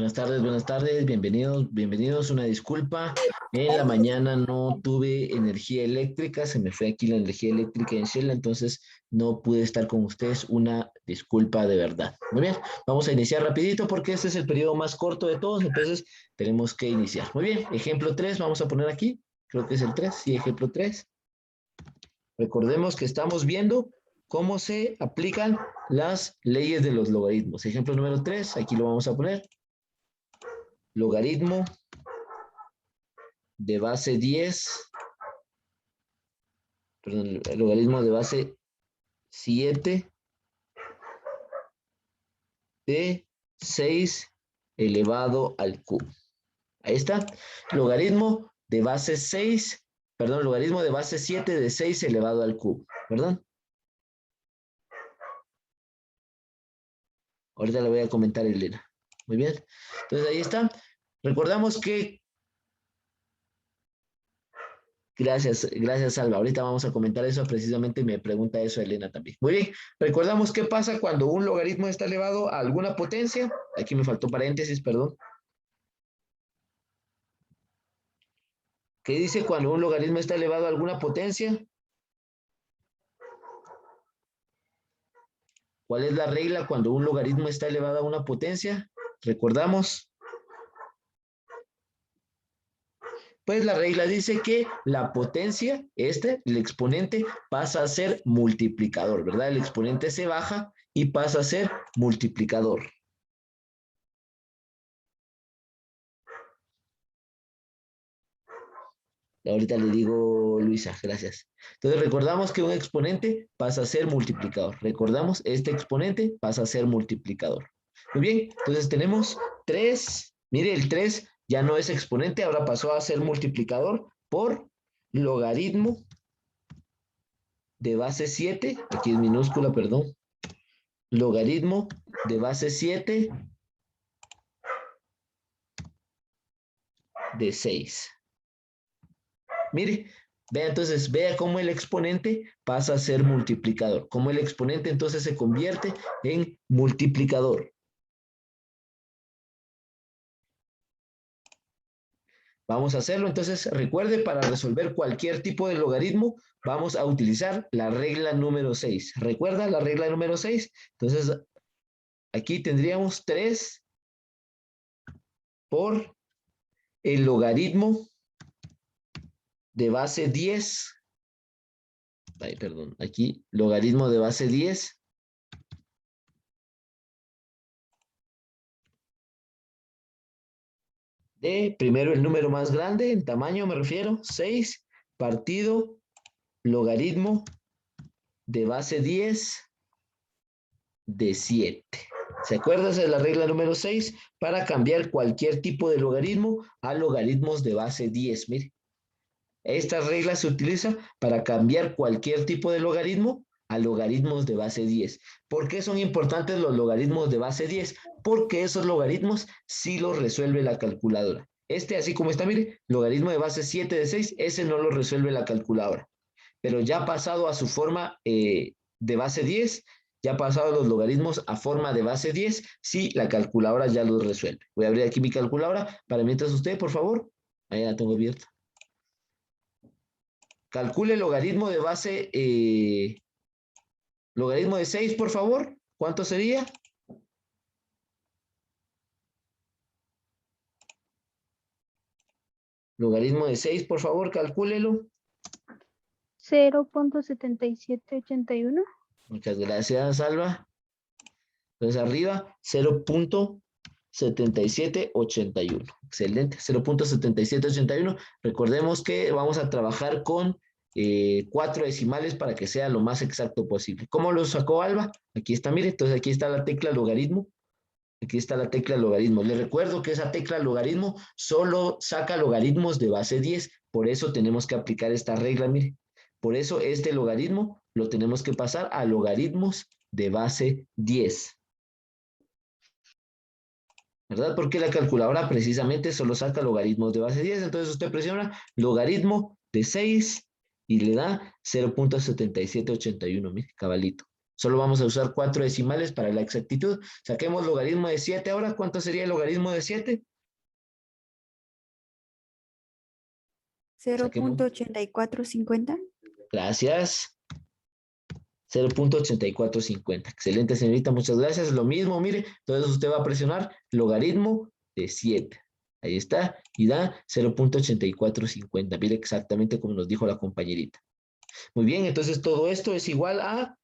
Buenas tardes, bienvenidos. Una disculpa, en la mañana no tuve energía eléctrica, se me fue aquí la energía eléctrica en Shell, entonces no pude estar con ustedes. Una disculpa de verdad. Muy bien, vamos a iniciar rapidito porque este es el periodo más corto de todos, entonces tenemos que iniciar. Muy bien, ejemplo 3, vamos a poner aquí, creo que es el 3, sí, ejemplo 3. Recordemos que estamos viendo cómo se aplican las leyes de los logaritmos. Ejemplo número 3, aquí lo vamos a poner. Logaritmo de base 10, perdón, el logaritmo de base 7 de 6 elevado al cubo. Ahí está. Logaritmo de base 6, perdón, logaritmo de base 7 de 6 elevado al cubo, ¿verdad? Ahorita le voy a comentar a Elena. Muy bien. Entonces ahí está. Recordamos que gracias, Alba. Ahorita vamos a comentar eso, precisamente me pregunta eso Elena también. Muy bien, recordamos qué pasa cuando un logaritmo está elevado a alguna potencia. Aquí me faltó paréntesis, perdón. ¿Qué dice cuando un logaritmo está elevado a alguna potencia? ¿Cuál es la regla cuando un logaritmo está elevado a una potencia? ¿Recordamos? Pues la regla dice que la potencia, el exponente, pasa a ser multiplicador, ¿verdad? El exponente se baja y pasa a ser multiplicador. Ahorita le digo, Luisa, gracias. Entonces recordamos que un exponente pasa a ser multiplicador. Recordamos, este exponente pasa a ser multiplicador. Muy bien, entonces tenemos 3. Mire, el 3 ya no es exponente, ahora pasó a ser multiplicador por logaritmo de base 7. Aquí es minúscula, perdón. Logaritmo de base 7 de 6. Mire, vea entonces, vea cómo el exponente pasa a ser multiplicador. Cómo el exponente entonces se convierte en multiplicador. Vamos a hacerlo, entonces recuerde, para resolver cualquier tipo de logaritmo, vamos a utilizar la regla número 6. ¿Recuerda la regla número 6? Entonces, aquí tendríamos 3 por el logaritmo de base 10. Ay, perdón, aquí logaritmo de base 10 de, primero el número más grande, en tamaño me refiero, 6, partido logaritmo de base 10 de 7. ¿Se acuerdan de la regla número 6? Para cambiar cualquier tipo de logaritmo a logaritmos de base 10. Mire, esta regla se utiliza para cambiar cualquier tipo de logaritmo a logaritmos de base 10. ¿Por qué son importantes los logaritmos de base 10? Porque esos logaritmos sí los resuelve la calculadora. Así como está, mire, logaritmo de base 7 de 6, ese no lo resuelve la calculadora. Pero ya pasado a su forma de base 10, ya pasado los logaritmos a forma de base 10, sí, la calculadora ya los resuelve. Voy a abrir aquí mi calculadora para mientras usted, por favor. Ahí la tengo abierta. Calcule el logaritmo de base, logaritmo de 6, por favor. ¿Cuánto sería? Logaritmo de 6, por favor, calcúlelo. 0.7781. Muchas gracias, Alba. Entonces arriba, 0.7781. Excelente, 0.7781. Recordemos que vamos a trabajar con 4 decimales para que sea lo más exacto posible. ¿Cómo lo sacó Alba? Aquí está, mire, entonces aquí está la tecla logaritmo. Aquí está la tecla logaritmo. Les recuerdo que esa tecla logaritmo solo saca logaritmos de base 10. Por eso tenemos que aplicar esta regla, mire. Por eso este logaritmo lo tenemos que pasar a logaritmos de base 10. ¿Verdad? Porque la calculadora precisamente solo saca logaritmos de base 10. Entonces usted presiona logaritmo de 6 y le da 0.7781. Mire, cabalito. Solo vamos a usar 4 decimales para la exactitud. Saquemos logaritmo de 7 ahora. ¿Cuánto sería el logaritmo de 7? Saquemos. 0.8450. Gracias. 0.8450. Excelente, señorita, muchas gracias. Lo mismo, mire, entonces usted va a presionar logaritmo de 7. Ahí está, y da 0.8450. Mire exactamente como nos dijo la compañerita. Muy bien, entonces todo esto es igual a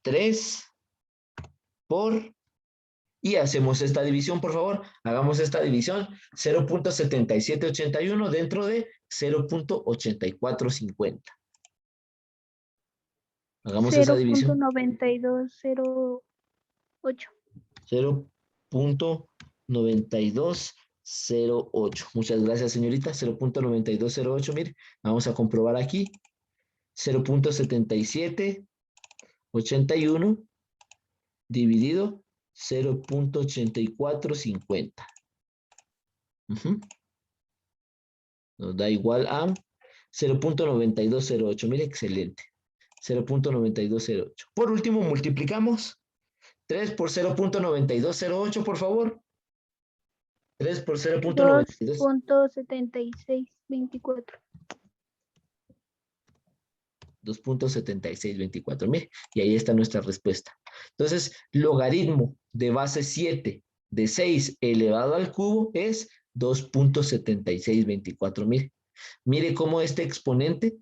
3 por... Y hacemos esta división, por favor. Hagamos esta división. 0.7781 dentro de 0.8450. Hagamos esa división. 0.9208. 0.9208. Muchas gracias, señorita. 0.9208, mire. Vamos a comprobar aquí. 0.7781 dividido 0.8450. Nos da igual a 0.9208. Mire, excelente. 0.9208. Por último, multiplicamos 3 por 0.9208, por favor. 3 por 0.92. 2.7624. 2.7624. Mire, y ahí está nuestra respuesta. Entonces, logaritmo de base 7 de 6 elevado al cubo es 2.7624. Mire cómo este exponente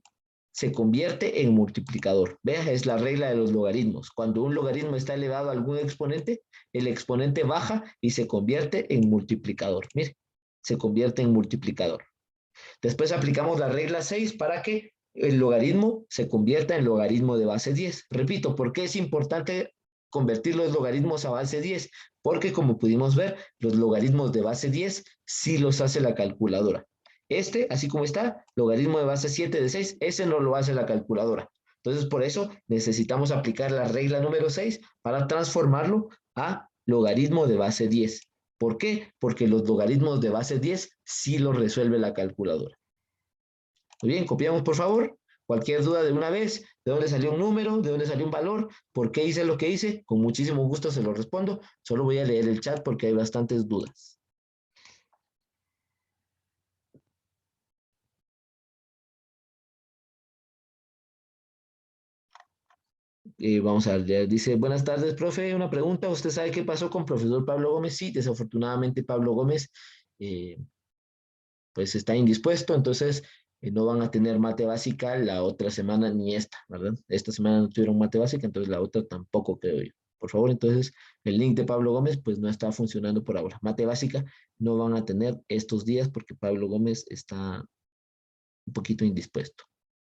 se convierte en multiplicador. Vea, es la regla de los logaritmos. Cuando un logaritmo está elevado a algún exponente, el exponente baja y se convierte en multiplicador. Mire, se convierte en multiplicador. Después aplicamos la regla 6 para que el logaritmo se convierta en logaritmo de base 10. Repito, ¿por qué es importante convertir los logaritmos a base 10? Porque como pudimos ver, los logaritmos de base 10 sí los hace la calculadora. Este, así como está, logaritmo de base 7 de 6, ese no lo hace la calculadora. Entonces, por eso necesitamos aplicar la regla número 6 para transformarlo a logaritmo de base 10. ¿Por qué? Porque los logaritmos de base 10 sí los resuelve la calculadora. Muy bien, copiamos por favor. Cualquier duda de una vez, ¿de dónde salió un número? ¿De dónde salió un valor? ¿Por qué hice lo que hice? Con muchísimo gusto se lo respondo. Solo voy a leer el chat porque hay bastantes dudas. Vamos a ver, dice, buenas tardes, profe, una pregunta, ¿usted sabe qué pasó con profesor Pablo Gómez? Sí, desafortunadamente Pablo Gómez, pues está indispuesto, entonces no van a tener mate básica la otra semana ni esta, ¿verdad? Esta semana no tuvieron mate básica, entonces la otra tampoco creo yo. Por favor, entonces, el link de Pablo Gómez, pues no está funcionando por ahora. Mate básica no van a tener estos días porque Pablo Gómez está un poquito indispuesto.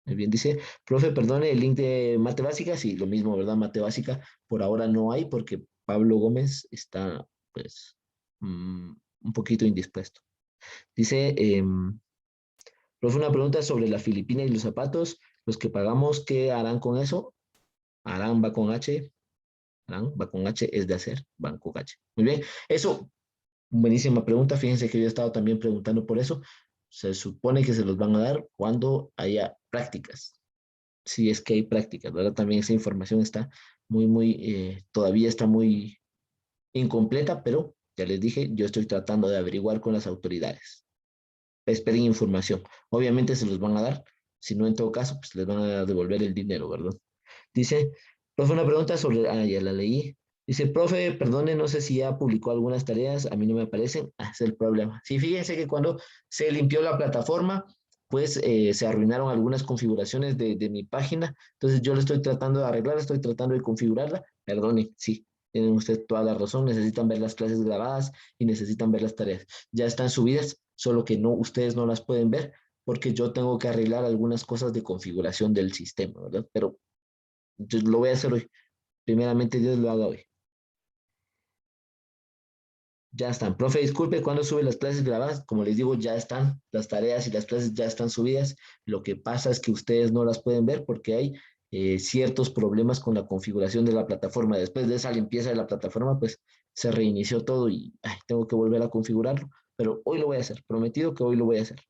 Muy bien, dice, profe, perdone, el link de mate básica, sí, lo mismo, ¿verdad? Mate básica por ahora no hay porque Pablo Gómez está, pues, un poquito indispuesto. Dice, profe, una pregunta sobre la Filipina y los zapatos. Los que pagamos, ¿qué harán con eso? Harán va con H. Harán va con H, es de hacer, van con H. Muy bien, eso, buenísima pregunta. Fíjense que yo he estado también preguntando por eso. Se supone que se los van a dar cuando haya prácticas. Si es que hay prácticas, ¿verdad? También esa información está todavía está muy incompleta, pero ya les dije, yo estoy tratando de averiguar con las autoridades. Esperen información. Obviamente se los van a dar, si no en todo caso, pues les van a devolver el dinero, ¿verdad? Dice, profe, una pregunta sobre, ya la leí. Dice, profe, perdone, no sé si ya publicó algunas tareas, a mí no me aparecen, es el problema. Sí, fíjense que cuando se limpió la plataforma, pues se arruinaron algunas configuraciones de mi página, entonces yo lo estoy tratando de arreglar, estoy tratando de configurarla, perdone, sí, tienen usted toda la razón, necesitan ver las clases grabadas y necesitan ver las tareas. Ya están subidas, solo que no, ustedes no las pueden ver porque yo tengo que arreglar algunas cosas de configuración del sistema, ¿verdad? Pero yo lo voy a hacer hoy. Primeramente Dios lo haga hoy. Ya están. Profe, disculpe, ¿cuándo sube las clases grabadas? Como les digo, ya están. Las tareas y las clases ya están subidas. Lo que pasa es que ustedes no las pueden ver porque hay ciertos problemas con la configuración de la plataforma. Después de esa limpieza de la plataforma, pues se reinició todo y tengo que volver a configurarlo. Pero hoy lo voy a hacer. Prometido que hoy lo voy a hacer.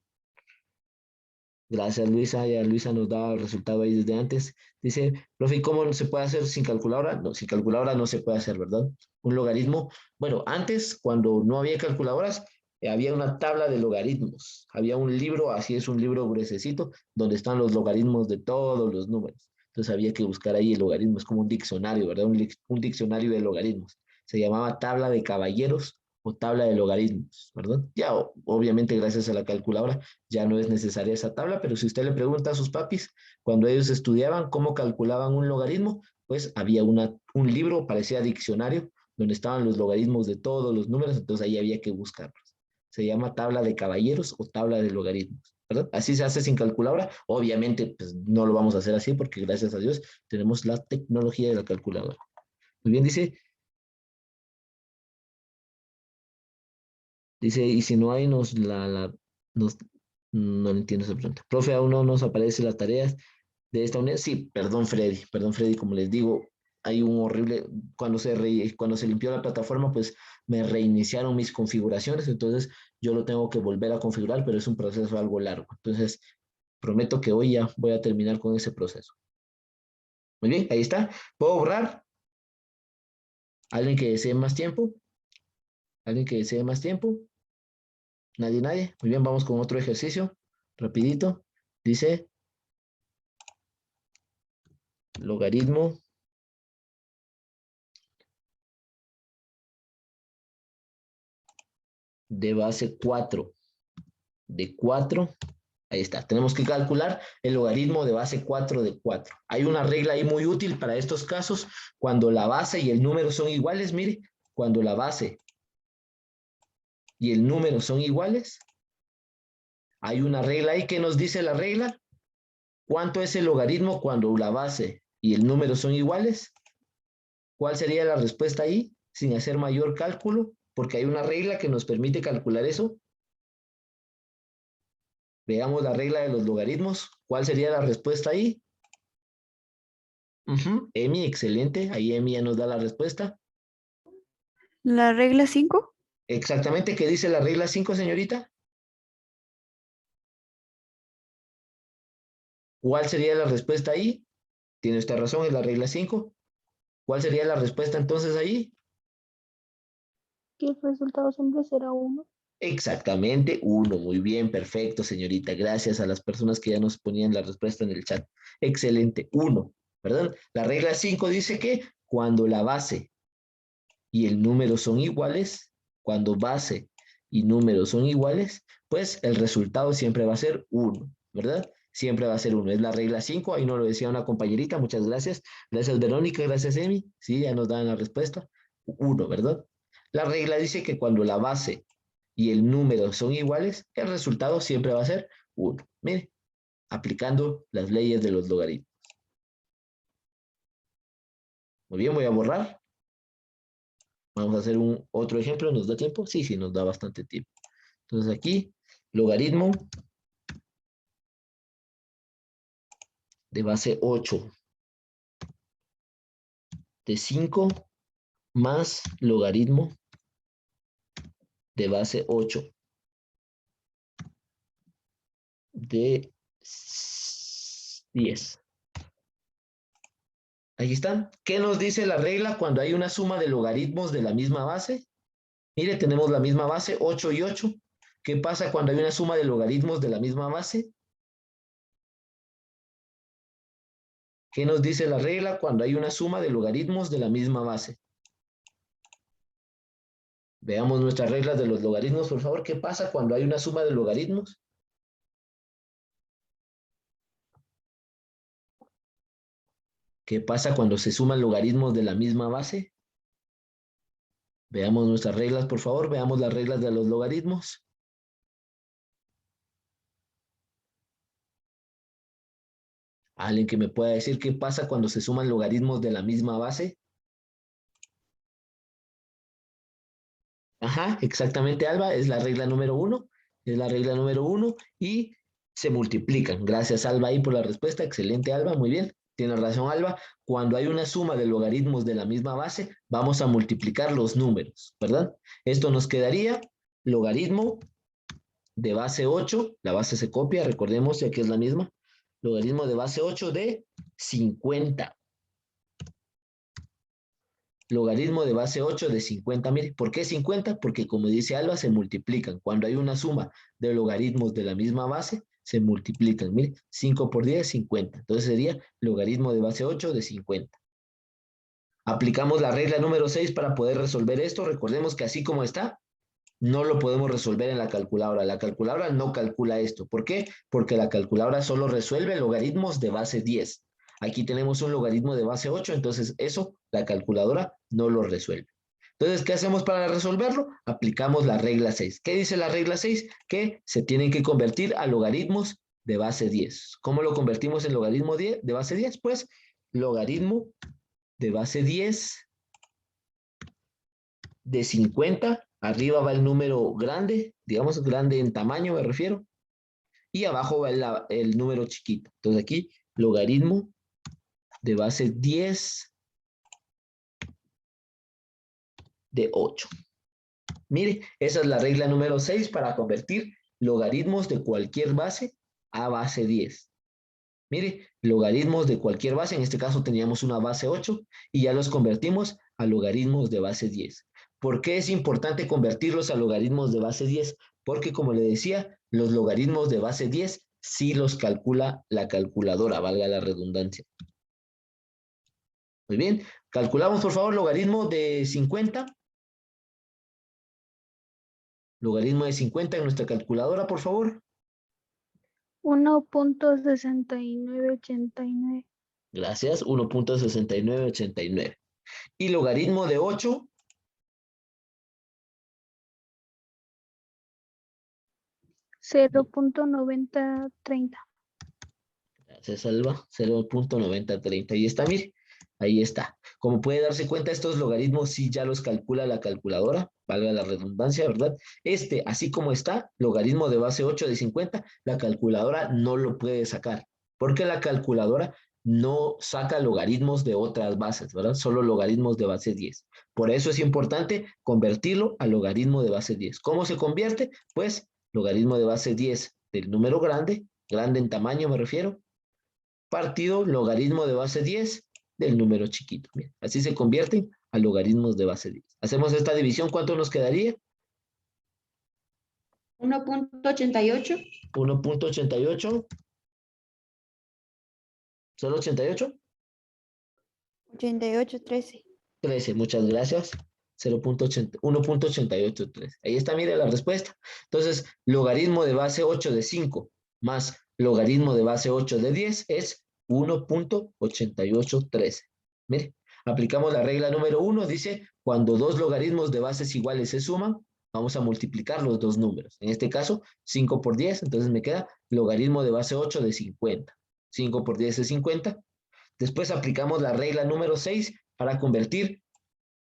Gracias, Luisa. Ya Luisa nos daba el resultado ahí desde antes. Dice, profe, ¿y cómo se puede hacer sin calculadora? No, sin calculadora no se puede hacer, ¿verdad? Un logaritmo. Bueno, antes, cuando no había calculadoras, había una tabla de logaritmos. Había un libro, así es un libro gruesecito, donde están los logaritmos de todos los números. Entonces había que buscar ahí el logaritmo. Es como un diccionario, ¿verdad? Un diccionario de logaritmos. Se llamaba tabla de caballeros o tabla de logaritmos, ¿verdad? Ya, obviamente, gracias a la calculadora ya no es necesaria esa tabla, pero si usted le pregunta a sus papis, cuando ellos estudiaban cómo calculaban un logaritmo, pues había un libro, parecía diccionario, donde estaban los logaritmos de todos los números, entonces ahí había que buscarlos. Se llama tabla de caballeros o tabla de logaritmos, ¿verdad? Así se hace sin calculadora. Obviamente, pues no lo vamos a hacer así porque gracias a Dios tenemos la tecnología de la calculadora. Muy bien, dice, y si no hay, nos, no entiendo esa pregunta. Profe, aún no nos aparece las tareas de esta unidad. Sí, perdón, Freddy, como les digo, hay un horrible, cuando se limpió la plataforma, pues me reiniciaron mis configuraciones, entonces yo lo tengo que volver a configurar, pero es un proceso algo largo. Entonces, prometo que hoy ya voy a terminar con ese proceso. Muy bien, ahí está. ¿Puedo borrar? ¿Alguien que desee más tiempo? ¿Alguien que desee más tiempo? Nadie. Muy bien, vamos con otro ejercicio. Rapidito. Dice logaritmo de base 4. De 4. Ahí está. Tenemos que calcular el logaritmo de base 4 de 4. Hay una regla ahí muy útil para estos casos. Cuando la base y el número son iguales, mire, cuando la base y el número son iguales, hay una regla ahí que nos dice la regla. ¿Cuánto es el logaritmo cuando la base y el número son iguales? ¿Cuál sería la respuesta ahí? Sin hacer mayor cálculo, porque hay una regla que nos permite calcular eso. Veamos la regla de los logaritmos. ¿Cuál sería la respuesta ahí? Emi, excelente. Ahí Emi ya nos da la respuesta. La regla 5. Exactamente, ¿qué dice la regla 5, señorita? ¿Cuál sería la respuesta ahí? Tiene usted razón, es la regla 5. ¿Cuál sería la respuesta entonces ahí? Que el resultado siempre será 1. Exactamente, 1. Muy bien, perfecto, señorita. Gracias a las personas que ya nos ponían la respuesta en el chat. Excelente, 1, ¿verdad? La regla 5 dice que cuando la base y el número son iguales, cuando base y número son iguales, pues el resultado siempre va a ser 1, ¿verdad? Siempre va a ser 1. Es la regla 5, ahí nos lo decía una compañerita, muchas gracias. Gracias, Verónica, gracias, Emi. Sí, ya nos dan la respuesta. 1, ¿verdad? La regla dice que cuando la base y el número son iguales, el resultado siempre va a ser 1. Mire, aplicando las leyes de los logaritmos. Muy bien, voy a borrar. Vamos a hacer otro ejemplo, ¿nos da tiempo? Sí, sí, nos da bastante tiempo. Entonces aquí, logaritmo de base 8 de 5 más logaritmo de base 8 de 10. Ahí está. ¿Qué nos dice la regla cuando hay una suma de logaritmos de la misma base? Mire, tenemos la misma base, 8 y 8. ¿Qué pasa cuando hay una suma de logaritmos de la misma base? ¿Qué nos dice la regla cuando hay una suma de logaritmos de la misma base? Veamos nuestras reglas de los logaritmos, por favor. ¿Qué pasa cuando hay una suma de logaritmos? ¿Qué pasa cuando se suman logaritmos de la misma base? Veamos nuestras reglas, por favor. Veamos las reglas de los logaritmos. ¿Alguien que me pueda decir qué pasa cuando se suman logaritmos de la misma base? Ajá, exactamente, Alba. Es la regla número 1. Es la regla número 1 y se multiplican. Gracias, Alba, ahí por la respuesta. Excelente, Alba. Muy bien. Tiene razón, Alba. Cuando hay una suma de logaritmos de la misma base, vamos a multiplicar los números, ¿verdad? Esto nos quedaría logaritmo de base 8, la base se copia, recordemos ya que es la misma, logaritmo de base 8 de 50. Logaritmo de base 8 de 50, mire, ¿por qué 50? Porque como dice Alba, se multiplican. Cuando hay una suma de logaritmos de la misma base, se multiplican. Mire, 5 por 10, 50. Entonces sería logaritmo de base 8 de 50. Aplicamos la regla número 6 para poder resolver esto. Recordemos que así como está, no lo podemos resolver en la calculadora. La calculadora no calcula esto. ¿Por qué? Porque la calculadora solo resuelve logaritmos de base 10. Aquí tenemos un logaritmo de base 8, entonces eso la calculadora no lo resuelve. Entonces, ¿qué hacemos para resolverlo? Aplicamos la regla 6. ¿Qué dice la regla 6? Que se tienen que convertir a logaritmos de base 10. ¿Cómo lo convertimos en logaritmo de base 10? Pues logaritmo de base 10 de 50, arriba va el número grande, digamos grande en tamaño me refiero, y abajo va el número chiquito. Entonces aquí, logaritmo de base 10 de 8. Mire, esa es la regla número 6 para convertir logaritmos de cualquier base a base 10. Mire, logaritmos de cualquier base, en este caso teníamos una base 8 y ya los convertimos a logaritmos de base 10. ¿Por qué es importante convertirlos a logaritmos de base 10? Porque como le decía, los logaritmos de base 10 sí los calcula la calculadora, valga la redundancia. Muy bien, calculamos por favor logaritmo de 50. Logaritmo de 50 en nuestra calculadora, por favor. 1.6989. Gracias, 1.6989. Y logaritmo de 8. 0.9030. Se salva 0.9030. Y está, mire, ahí está. Como puede darse cuenta, estos logaritmos sí ya los calcula la calculadora, valga la redundancia, ¿verdad? Así como está, logaritmo de base 8 de 50, la calculadora no lo puede sacar, porque la calculadora no saca logaritmos de otras bases, ¿verdad? Solo logaritmos de base 10. Por eso es importante convertirlo a logaritmo de base 10. ¿Cómo se convierte? Pues logaritmo de base 10 del número grande, grande en tamaño me refiero, partido logaritmo de base 10 del número chiquito. Bien, así se convierten a logaritmos de base 10. Hacemos esta división, ¿cuánto nos quedaría? 1.88. 1.88. ¿Solo 88? 88.13. 13, muchas gracias. 1.8813. Ahí está, mire la respuesta. Entonces, logaritmo de base 8 de 5 más logaritmo de base 8 de 10 es 1.8813. Mire, aplicamos la regla número 1, dice, cuando dos logaritmos de bases iguales se suman, vamos a multiplicar los dos números. En este caso, 5 por 10, entonces me queda logaritmo de base 8 de 50. 5 por 10 es 50. Después aplicamos la regla número 6 para convertir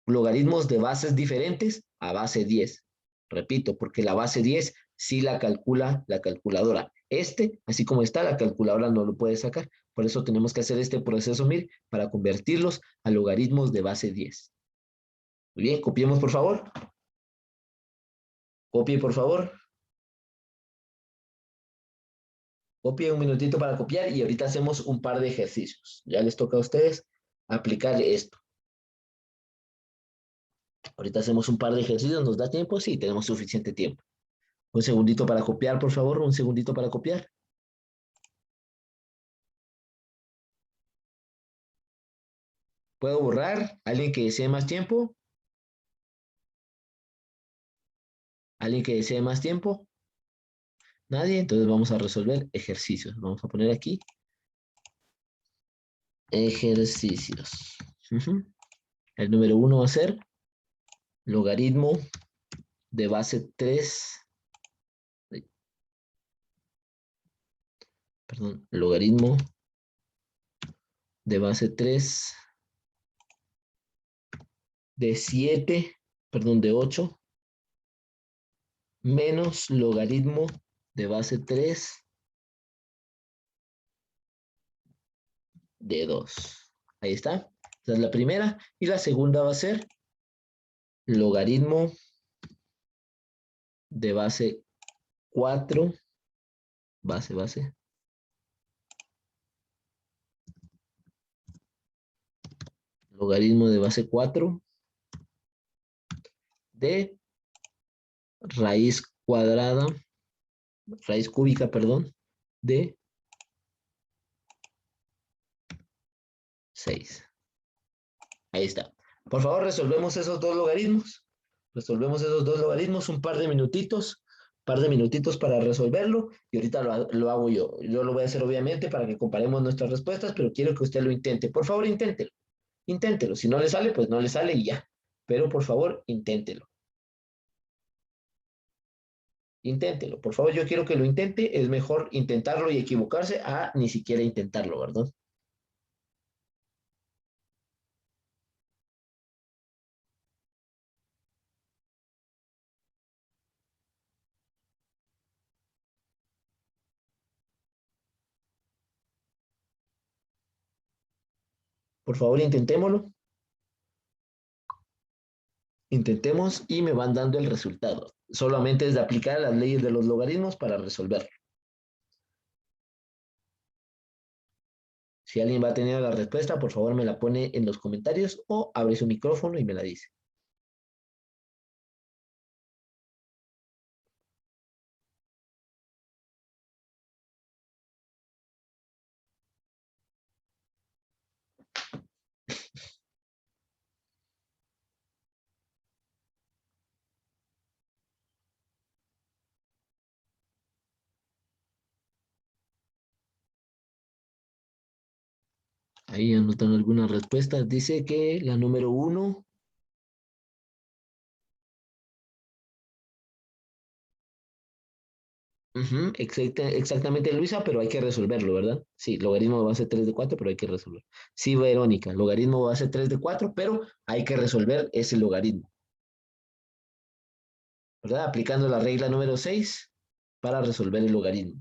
logaritmos de bases diferentes a base 10. Repito, porque la base 10 sí la calcula la calculadora. Así como está, la calculadora no lo puede sacar. Por eso tenemos que hacer este proceso MIR para convertirlos a logaritmos de base 10. Muy bien, copiemos por favor. Copie por favor. Copie un minutito para copiar y ahorita hacemos un par de ejercicios. Ya les toca a ustedes aplicar esto. Ahorita hacemos un par de ejercicios, ¿nos da tiempo? Sí, tenemos suficiente tiempo. Un segundito para copiar, por favor, un segundito para copiar. ¿Puedo borrar? ¿Alguien que desee más tiempo? ¿Alguien que desee más tiempo? ¿Nadie? Entonces vamos a resolver ejercicios. Vamos a poner aquí. Ejercicios. El número 1 va a ser logaritmo de base 3. Perdón, logaritmo de base 3 de 7, perdón, de 8, menos logaritmo de base 3 de 2. Ahí está. Esa es la primera. Y la segunda va a ser logaritmo de base 4, base. Logaritmo de base 4 de raíz cuadrada, raíz cúbica, perdón, de 6. Ahí está. Por favor, resolvemos esos dos logaritmos. Resolvemos esos dos logaritmos un par de minutitos para resolverlo. Y ahorita lo hago yo. Yo lo voy a hacer obviamente para que comparemos nuestras respuestas, pero quiero que usted lo intente. Por favor, inténtelo. Inténtelo. Si no le sale, pues no le sale y ya. Pero por favor, inténtelo. Inténtelo. Por favor, yo quiero que lo intente. Es mejor intentarlo y equivocarse a ni siquiera intentarlo, ¿verdad? Por favor, intentémoslo. Intentemos y me van dando el resultado. Solamente es de aplicar las leyes de los logaritmos para resolverlo. Si alguien va a tener la respuesta, por favor me la pone en los comentarios o abre su micrófono y me la dice. Ahí anotan algunas respuestas. Dice que la número 1. Exactamente, Luisa, pero hay que resolverlo, ¿verdad? Sí, logaritmo de base 3 de 4, pero hay que resolver. Sí, Verónica, logaritmo de base 3 de 4, pero hay que resolver ese logaritmo, ¿verdad? Aplicando la regla número 6 para resolver el logaritmo.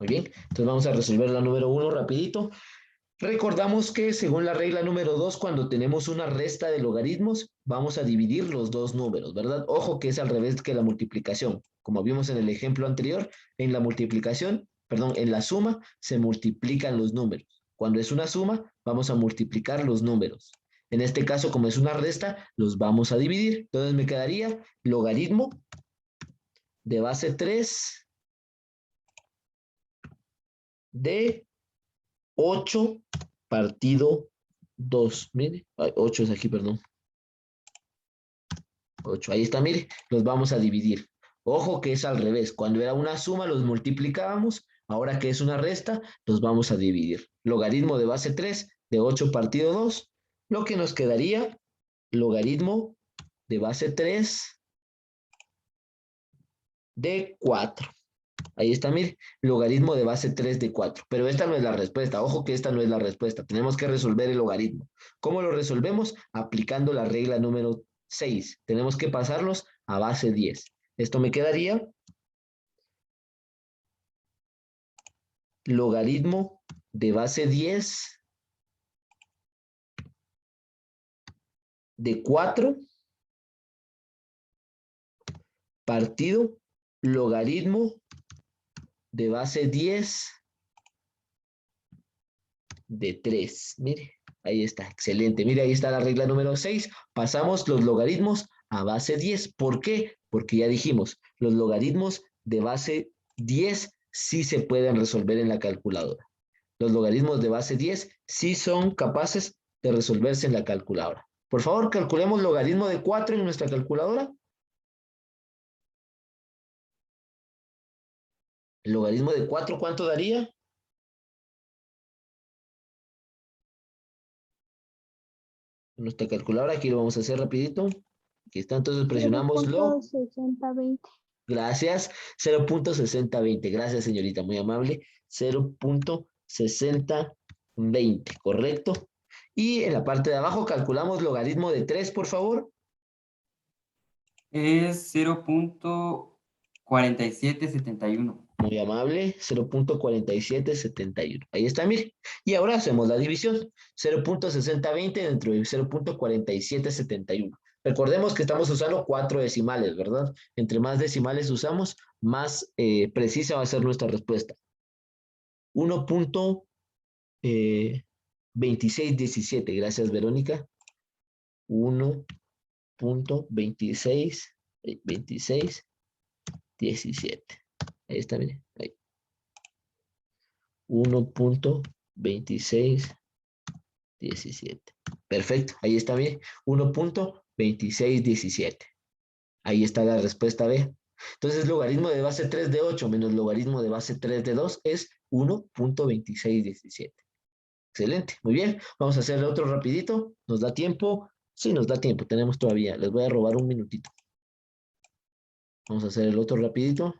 Muy bien, entonces vamos a resolver la número 1 rapidito. Recordamos que según la regla número 2, cuando tenemos una resta de logaritmos, vamos a dividir los dos números, ¿verdad? Ojo que es al revés que la multiplicación. Como vimos en el ejemplo anterior, en la multiplicación, perdón, en la suma se multiplican los números. Cuando es una suma, vamos a multiplicar los números. En este caso, como es una resta, los vamos a dividir. Entonces me quedaría logaritmo de base 3 de 8 partido 2. Mire, 8 es aquí, perdón. 8, ahí está, mire, los vamos a dividir. Ojo que es al revés. Cuando era una suma, los multiplicábamos. Ahora que es una resta, los vamos a dividir. Logaritmo de base 3 de 8 partido 2. Lo que nos quedaría, logaritmo de base 3 de 4. Ahí está, mire, logaritmo de base 3 de 4. Pero esta no es la respuesta. Ojo que esta no es la respuesta. Tenemos que resolver el logaritmo. ¿Cómo lo resolvemos? Aplicando la regla número 6. Tenemos que pasarlos a base 10. Esto me quedaría logaritmo de base 10 de 4 partido logaritmo de base 10 de 3. Mire, ahí está, excelente. Mire, ahí está la regla número 6. Pasamos los logaritmos a base 10. ¿Por qué? Porque ya dijimos, los logaritmos de base 10 sí se pueden resolver en la calculadora. Los logaritmos de base 10 sí son capaces de resolverse en la calculadora. Por favor, calculemos logaritmo de 4 en nuestra calculadora. El logaritmo de 4, ¿cuánto daría? En nuestra calculadora, aquí lo vamos a hacer rapidito. Aquí está, entonces presionamos lo. 0.6020. Gracias, 0.6020. Gracias, señorita, muy amable. 0.6020. 60, 20, ¿correcto? Y en la parte de abajo calculamos logaritmo de 3, por favor. Es 0.4771. Muy amable, 0.4771. Ahí está, mire. Y ahora hacemos la división. 0.6020 dentro de 0.4771. Recordemos que estamos usando 4 decimales, ¿verdad? Entre más decimales usamos, más precisa va a ser nuestra respuesta. 1.2617. Gracias, Verónica. 1.2617. Ahí está, mire. Ahí. 1.2617. Perfecto, ahí está bien. 1.2617. Ahí está la respuesta B. Entonces, logaritmo de base 3 de 8 menos logaritmo de base 3 de 2 es 1.2617. Excelente, muy bien. Vamos a hacer otro rapidito. ¿Nos da tiempo? Sí, nos da tiempo, tenemos todavía. Les voy a robar un minutito. Vamos a hacer el otro rapidito.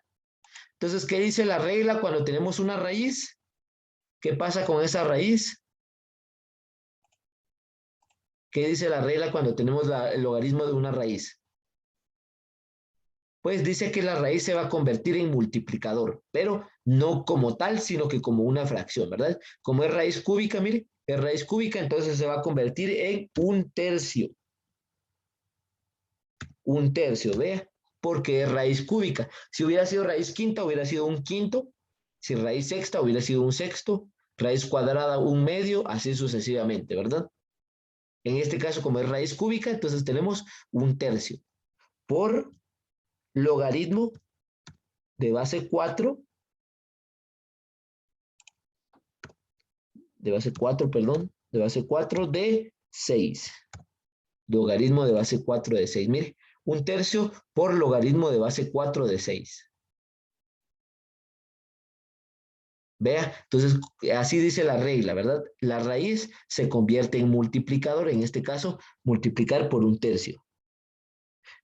Entonces, ¿qué dice la regla cuando tenemos una raíz? ¿Qué pasa con esa raíz? ¿Qué dice la regla cuando tenemos el logaritmo de una raíz? Pues dice que la raíz se va a convertir en multiplicador, pero no como tal, sino que como una fracción, ¿verdad? Como es raíz cúbica, mire, es raíz cúbica, entonces se va a convertir en un tercio. Un tercio, vea, porque es raíz cúbica. Si hubiera sido raíz quinta, hubiera sido un quinto. Si raíz sexta, hubiera sido un sexto. Raíz cuadrada, un medio, así sucesivamente, ¿verdad? En este caso, como es raíz cúbica, entonces tenemos un tercio. Por logaritmo de base 4, de base 4 de 6. Logaritmo de base 4 de 6. Mire, un tercio por logaritmo de base 4 de 6. Vea, entonces así dice la regla, ¿verdad? La raíz se convierte en multiplicador, en este caso, multiplicar por un tercio.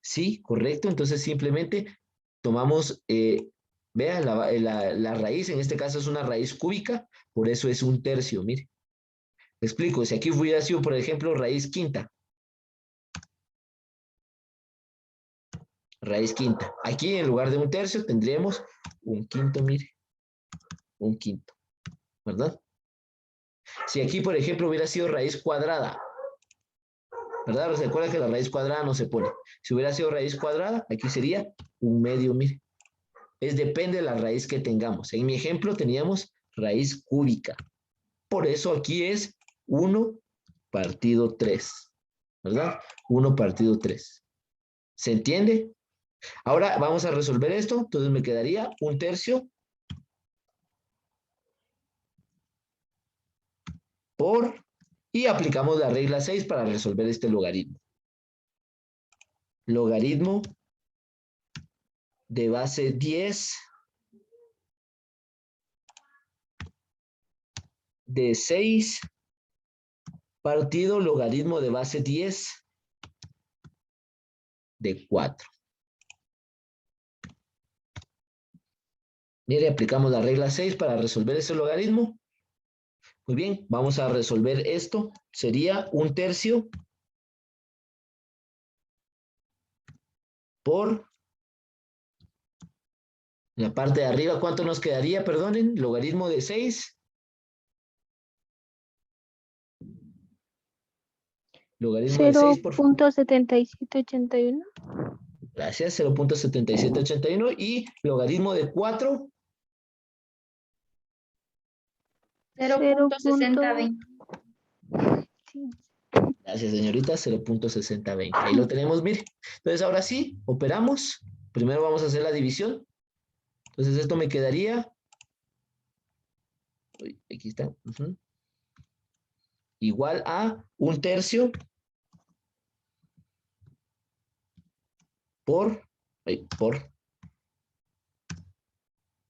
Sí, correcto, entonces simplemente tomamos, vea, la raíz, en este caso es una raíz cúbica, por eso es un tercio, mire. Me explico, si aquí hubiera sido, por ejemplo, raíz quinta. Raíz quinta. Aquí en lugar de un tercio tendríamos un quinto, mire. Un quinto, ¿verdad? Si aquí, por ejemplo, hubiera sido raíz cuadrada, ¿verdad? Recuerda que la raíz cuadrada no se pone. Si hubiera sido raíz cuadrada, aquí sería un medio, mire. Depende de la raíz que tengamos. En mi ejemplo teníamos raíz cúbica. Por eso aquí es 1 partido 3, ¿verdad? 1 partido 3. ¿Se entiende? Ahora vamos a resolver esto. Entonces me quedaría un tercio por... Y aplicamos la regla 6 para resolver este logaritmo. Logaritmo de base 10 de 6 partido logaritmo de base 10 de 4. Mire, aplicamos la regla 6 para resolver ese logaritmo. Muy bien, vamos a resolver esto. Sería un tercio por la parte de arriba. ¿Cuánto nos quedaría? Perdonen, logaritmo de 6. Logaritmo de 6, por favor. 0.7781. Gracias, 0.7781. Y logaritmo de 4. 0.6020. Sí. Gracias, señorita, 0.6020. Ahí lo tenemos, mire. Entonces, ahora sí, operamos. Primero vamos a hacer la división. Entonces, esto me quedaría... Uy, aquí está. Igual a un tercio por...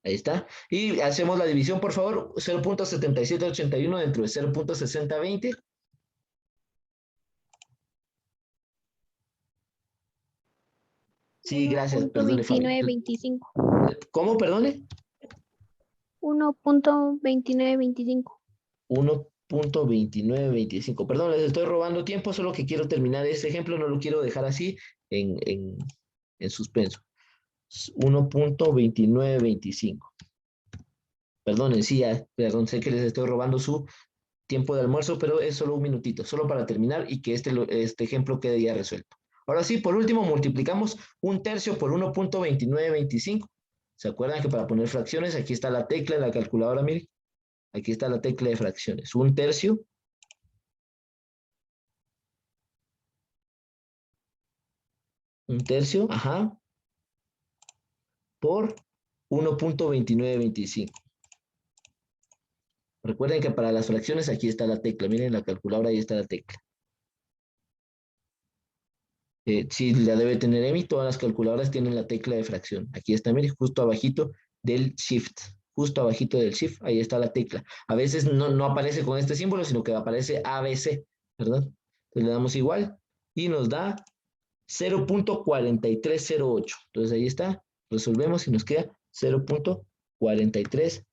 Ahí está. Y hacemos la división, por favor. 0.7781 dentro de 0.6020. Sí, gracias. Perdone, Fabi. 0.2925. ¿Cómo? Perdone. 1.2925. 1.2925. Perdón, les estoy robando tiempo, solo que quiero terminar este ejemplo, no lo quiero dejar así en suspenso. 1.2925. Perdonen, sí, perdón, sé que les estoy robando su tiempo de almuerzo, pero es solo un minutito, solo para terminar y que este ejemplo quede ya resuelto. Ahora sí, por último, multiplicamos 1/3 por 1.2925. ¿Se acuerdan que para poner fracciones, aquí está la tecla en la calculadora, miren? Aquí está la tecla de fracciones. 1/3 ajá, por 1.2925. Recuerden que para las fracciones aquí está la tecla. Miren la calculadora, ahí está la tecla. Sí, la debe tener EMI. Todas las calculadoras tienen la tecla de fracción. Aquí está, miren, justo abajito del Shift. Justo abajito del Shift, ahí está la tecla. A veces no aparece con este símbolo, sino que aparece ABC, ¿verdad? Entonces le damos igual y nos da 0.4308. Entonces ahí está. Resolvemos y nos queda 0.4308.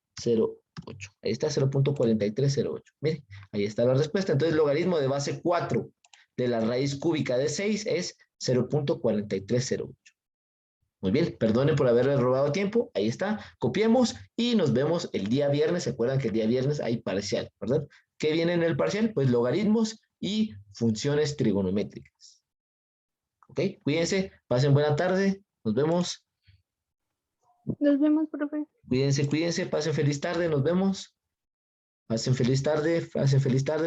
Ahí está 0.4308. Miren, ahí está la respuesta. Entonces, el logaritmo de base 4 de la raíz cúbica de 6 es 0.4308. Muy bien, perdone por haberle robado tiempo. Ahí está. Copiemos y nos vemos el día viernes. ¿Se acuerdan que el día viernes hay parcial, verdad? ¿Qué viene en el parcial? Pues logaritmos y funciones trigonométricas. ¿Ok? Cuídense, pasen buena tarde. Nos vemos. Nos vemos, profe. Cuídense, pasen feliz tarde, nos vemos. Pasen feliz tarde,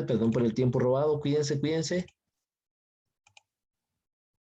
perdón por el tiempo robado, cuídense.